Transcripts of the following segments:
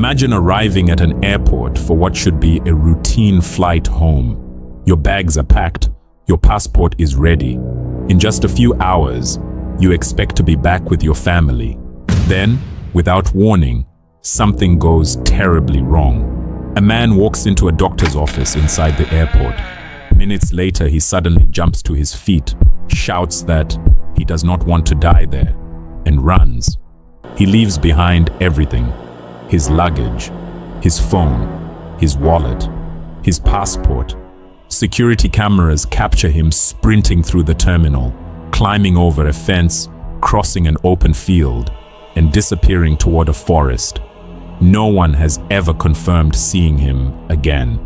Imagine arriving at an airport for what should be a routine flight home. Your bags are packed, your passport is ready. In just a few hours, you expect to be back with your family. Then, without warning, something goes terribly wrong. A man walks into a doctor's office inside the airport. Minutes later, he suddenly jumps to his feet, shouts that he does not want to die there, and runs. He leaves behind everything: his luggage, his phone, his wallet, his passport. Security cameras capture him sprinting through the terminal, climbing over a fence, crossing an open field, and disappearing toward a forest. No one has ever confirmed seeing him again.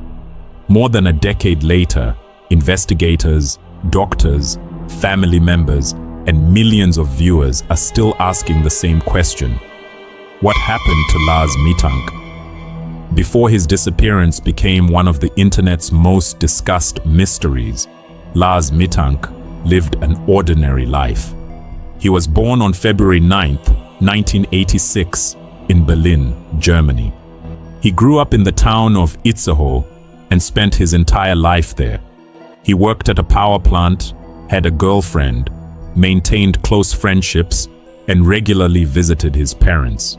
More than a decade later, investigators, doctors, family members, and millions of viewers are still asking the same question. What happened to Lars Mittank? Before his disappearance became one of the internet's most discussed mysteries, Lars Mittank lived an ordinary life. He was born on February 9th, 1986, in Berlin, Germany. He grew up in the town of Itzehoe and spent his entire life there. He worked at a power plant, had a girlfriend, maintained close friendships, and regularly visited his parents.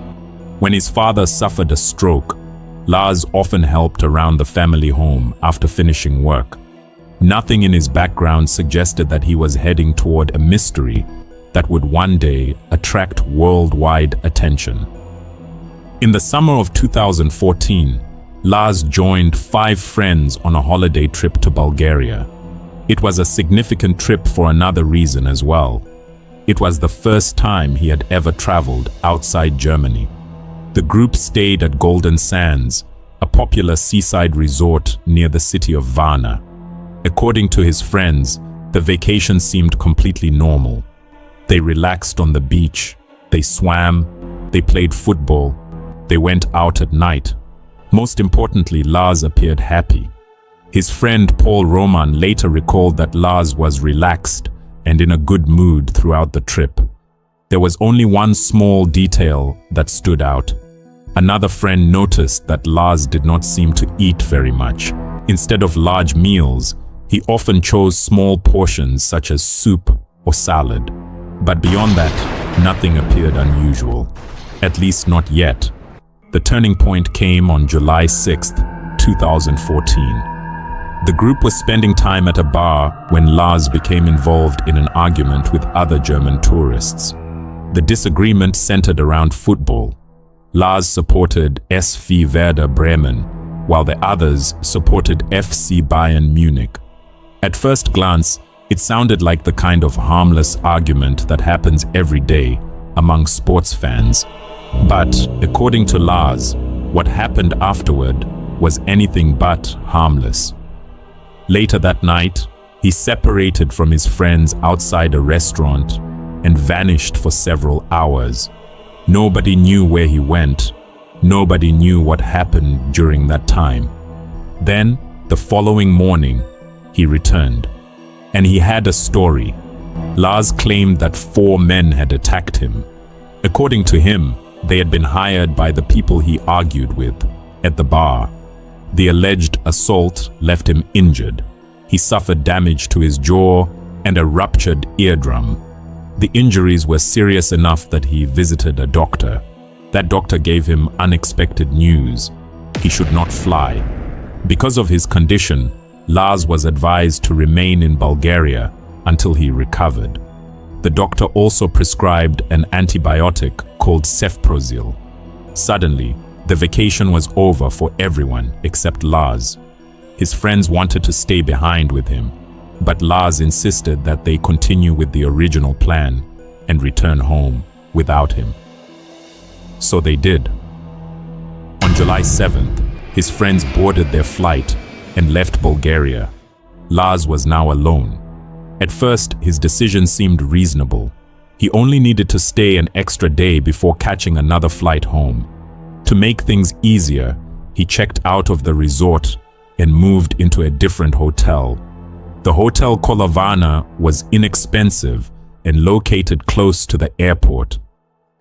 When his father suffered a stroke, Lars often helped around the family home after finishing work. Nothing in his background suggested that he was heading toward a mystery that would one day attract worldwide attention. In the summer of 2014, Lars joined 5 friends on a holiday trip to Bulgaria. It was a significant trip for another reason as well. It was the first time he had ever traveled outside Germany. The group stayed at Golden Sands, a popular seaside resort near the city of Varna. According to his friends, the vacation seemed completely normal. They relaxed on the beach, they swam, they played football, they went out at night. Most importantly, Lars appeared happy. His friend Paul Roman later recalled that Lars was relaxed and in a good mood throughout the trip. There was only one small detail that stood out. Another friend noticed that Lars did not seem to eat very much. Instead of large meals, he often chose small portions such as soup or salad. But beyond that, nothing appeared unusual. At least not yet. The turning point came on July 6, 2014. The group was spending time at a bar when Lars became involved in an argument with other German tourists. The disagreement centered around football. Lars supported SV Werder Bremen, while the others supported FC Bayern Munich. At first glance, it sounded like the kind of harmless argument that happens every day among sports fans. But, according to Lars, what happened afterward was anything but harmless. Later that night, he separated from his friends outside a restaurant and vanished for several hours. Nobody knew where he went. Nobody knew what happened during that time. Then, the following morning, he returned. And he had a story. Lars claimed that 4 men had attacked him. According to him, they had been hired by the people he argued with at the bar. The alleged assault left him injured. He suffered damage to his jaw and a ruptured eardrum. The injuries were serious enough that he visited a doctor. That doctor gave him unexpected news. He should not fly. Because of his condition, Lars was advised to remain in Bulgaria until he recovered. The doctor also prescribed an antibiotic called cefprozil. Suddenly, the vacation was over for everyone except Lars. His friends wanted to stay behind with him, but Lars insisted that they continue with the original plan and return home without him. So they did. On July 7th, his friends boarded their flight and left Bulgaria. Lars was now alone. At first, his decision seemed reasonable. He only needed to stay an extra day before catching another flight home. To make things easier, he checked out of the resort and moved into a different hotel. The Hotel Varna was inexpensive and located close to the airport.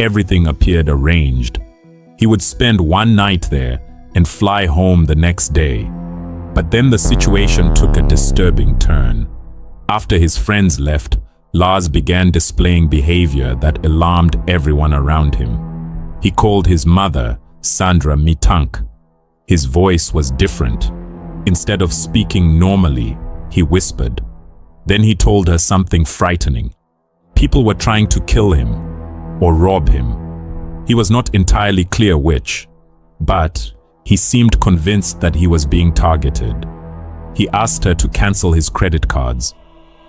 Everything appeared arranged. He would spend one night there and fly home the next day. But then the situation took a disturbing turn. After his friends left, Lars began displaying behavior that alarmed everyone around him. He called his mother, Sandra Mittank. His voice was different. Instead of speaking normally, he whispered. Then he told her something frightening. People were trying to kill him or rob him. He was not entirely clear which, but he seemed convinced that he was being targeted. He asked her to cancel his credit cards.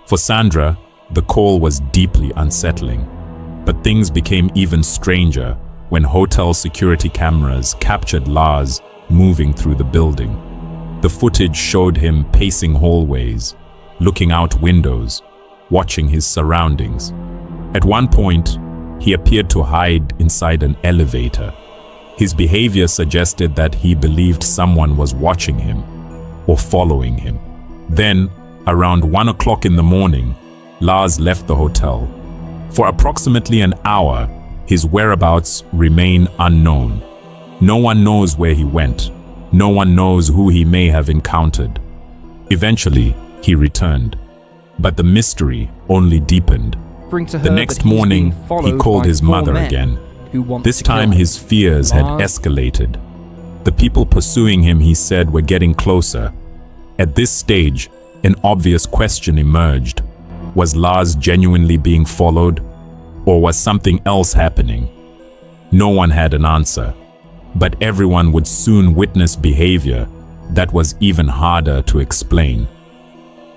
For Sandra, the call was deeply unsettling. But things became even stranger when hotel security cameras captured Lars moving through the building. The footage showed him pacing hallways, looking out windows, watching his surroundings. At one point, he appeared to hide inside an elevator. His behavior suggested that he believed someone was watching him or following him. Then, around 1 o'clock in the morning, Lars left the hotel. For approximately an hour, his whereabouts remain unknown. No one knows where he went. No one knows who he may have encountered. Eventually, he returned. But the mystery only deepened. The next morning, he called his mother again. This time his fears had escalated. The people pursuing him, he said, were getting closer. At this stage, an obvious question emerged. Was Lars genuinely being followed, or was something else happening? No one had an answer, but everyone would soon witness behavior that was even harder to explain.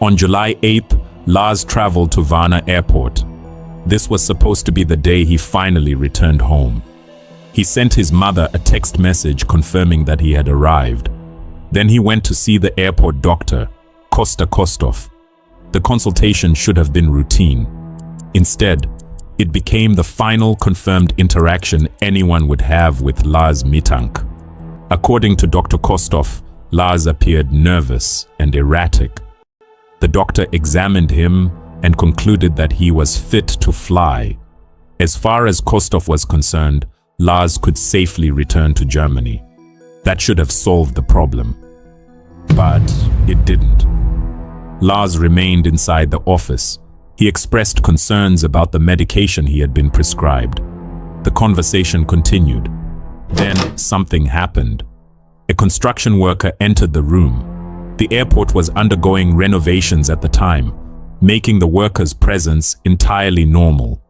On July 8th, Lars traveled to Varna Airport. This was supposed to be the day he finally returned home. He sent his mother a text message confirming that he had arrived. Then he went to see the airport doctor, Kosta Kostov. The consultation should have been routine. Instead, it became the final confirmed interaction anyone would have with Lars Mittank. According to Dr. Kostov, Lars appeared nervous and erratic. The doctor examined him and concluded that he was fit to fly. As far as Kostov was concerned, Lars could safely return to Germany. That should have solved the problem. But it didn't. Lars remained inside the office. He expressed concerns about the medication he had been prescribed. The conversation continued. Then something happened. A construction worker entered the room. The airport was undergoing renovations at the time, making the worker's presence entirely normal.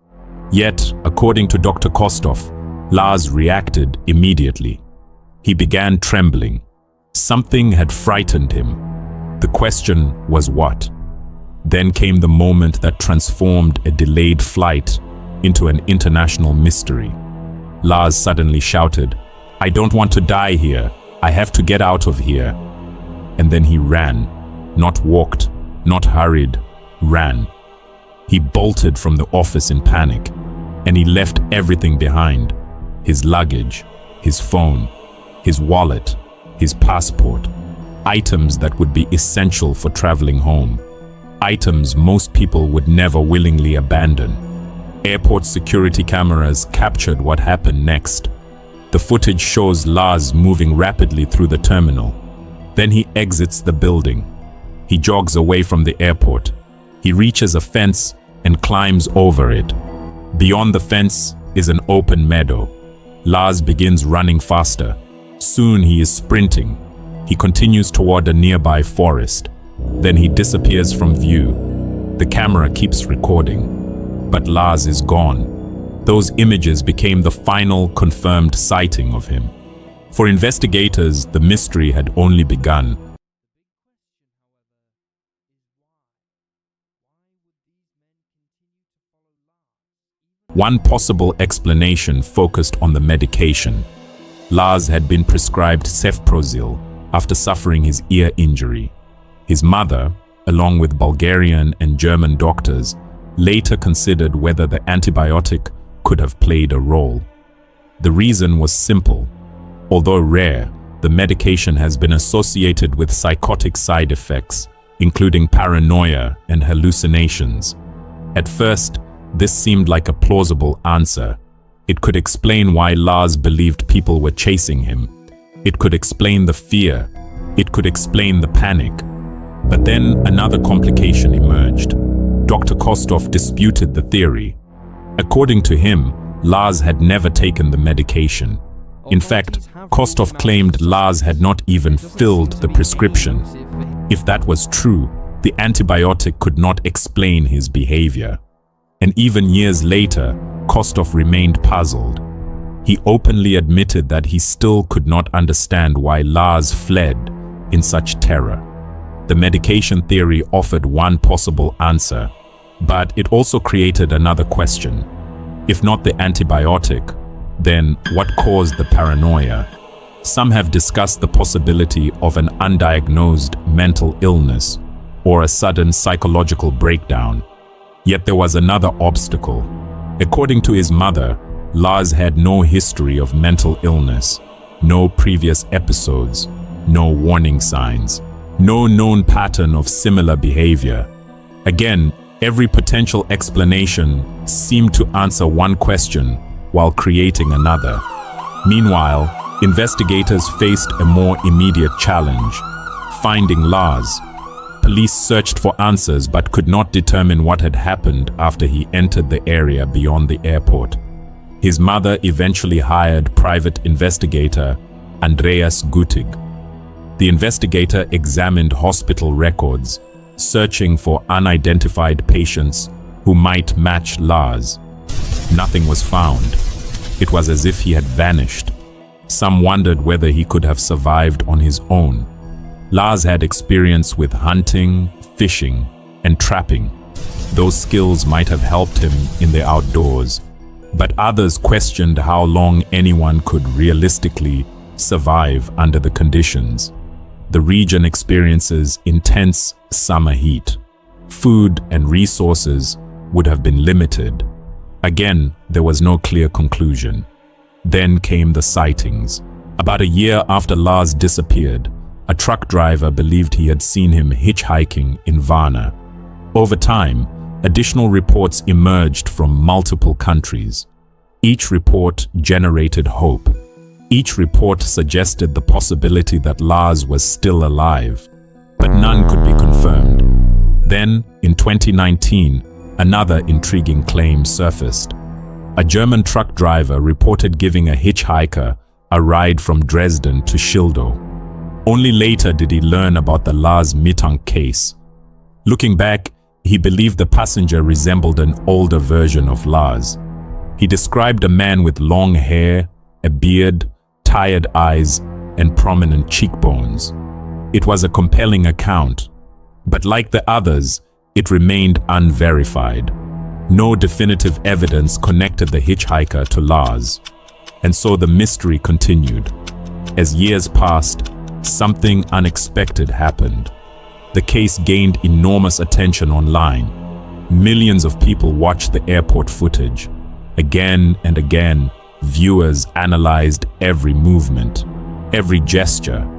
Yet, according to Dr. Kostov, Lars reacted immediately. He began trembling. Something had frightened him. The question was what? Then came the moment that transformed a delayed flight into an international mystery. Lars suddenly shouted, "I don't want to die here. I have to get out of here." And then he ran. Not walked, not hurried, ran. He bolted from the office in panic, and he left everything behind. His luggage, his phone, his wallet, his passport. Items that would be essential for traveling home. Items most people would never willingly abandon. Airport security cameras captured what happened next. The footage shows Lars moving rapidly through the terminal. Then he exits the building. He jogs away from the airport. He reaches a fence and climbs over it. Beyond the fence is an open meadow. Lars begins running faster. Soon he is sprinting. He continues toward a nearby forest. Then he disappears from view. The camera keeps recording. But Lars is gone. Those images became the final confirmed sighting of him. For investigators, the mystery had only begun. One possible explanation focused on the medication. Lars had been prescribed cefprozil after suffering his ear injury. His mother, along with Bulgarian and German doctors, later considered whether the antibiotic could have played a role. The reason was simple. Although rare, the medication has been associated with psychotic side effects, including paranoia and hallucinations. At first, this seemed like a plausible answer. It could explain why Lars believed people were chasing him. It could explain the fear. It could explain the panic. But then another complication emerged. Dr. Kostov disputed the theory. According to him, Lars had never taken the medication. In fact, Kostov claimed Lars had not even filled the prescription. If that was true, the antibiotic could not explain his behavior. And even years later, Kostov remained puzzled. He openly admitted that he still could not understand why Lars fled in such terror. The medication theory offered one possible answer, but it also created another question. If not the antibiotic, then what caused the paranoia? Some have discussed the possibility of an undiagnosed mental illness or a sudden psychological breakdown. Yet there was another obstacle. According to his mother, Lars had no history of mental illness, no previous episodes, no warning signs, no known pattern of similar behavior. Again, every potential explanation seemed to answer one question while creating another. Meanwhile, investigators faced a more immediate challenge: finding Lars. Police searched for answers but could not determine what had happened after he entered the area beyond the airport. His mother eventually hired private investigator Andreas Gutig. The investigator examined hospital records, searching for unidentified patients who might match Lars. Nothing was found. It was as if he had vanished. Some wondered whether he could have survived on his own. Lars had experience with hunting, fishing, and trapping. Those skills might have helped him in the outdoors, but others questioned how long anyone could realistically survive under the conditions. The region experiences intense summer heat. Food and resources would have been limited. Again, there was no clear conclusion. Then came the sightings. About a year after Lars disappeared, a truck driver believed he had seen him hitchhiking in Varna. Over time, additional reports emerged from multiple countries. Each report generated hope. Each report suggested the possibility that Lars was still alive, but none could be confirmed. Then, in 2019, another intriguing claim surfaced. A German truck driver reported giving a hitchhiker a ride from Dresden to Schildow. Only later did he learn about the Lars Mittank case. Looking back, he believed the passenger resembled an older version of Lars. He described a man with long hair, a beard, tired eyes, and prominent cheekbones. It was a compelling account, but like the others, it remained unverified. No definitive evidence connected the hitchhiker to Lars, and so the mystery continued. As years passed, something unexpected happened. The case gained enormous attention online. Millions of people watched the airport footage. Again and again, viewers analyzed every movement, every gesture,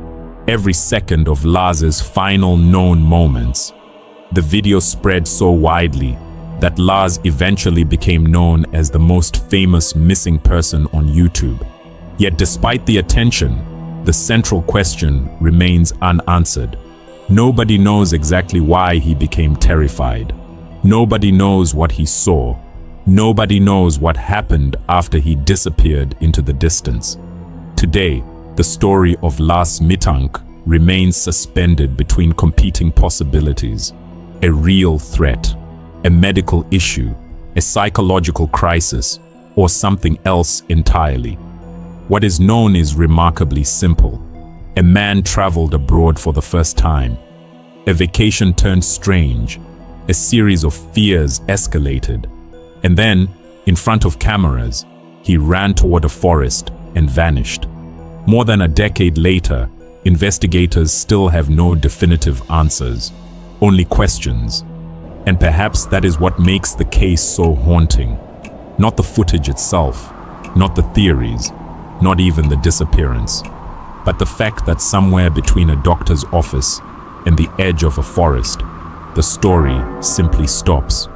every second of Lars's final known moments. The video spread so widely that Lars eventually became known as the most famous missing person on YouTube. Yet despite the attention, the central question remains unanswered. Nobody knows exactly why he became terrified. Nobody knows what he saw. Nobody knows what happened after he disappeared into the distance. Today, the story of Lars Mittank remains suspended between competing possibilities: a real threat, a medical issue, a psychological crisis, or something else entirely. What is known is remarkably simple. A man traveled abroad for the first time. A vacation turned strange. A series of fears escalated. And then, in front of cameras, he ran toward a forest and vanished. More than a decade later, investigators still have no definitive answers, only questions. And perhaps that is what makes the case so haunting. Not the footage itself, not the theories, not even the disappearance, but the fact that somewhere between a doctor's office and the edge of a forest, the story simply stops.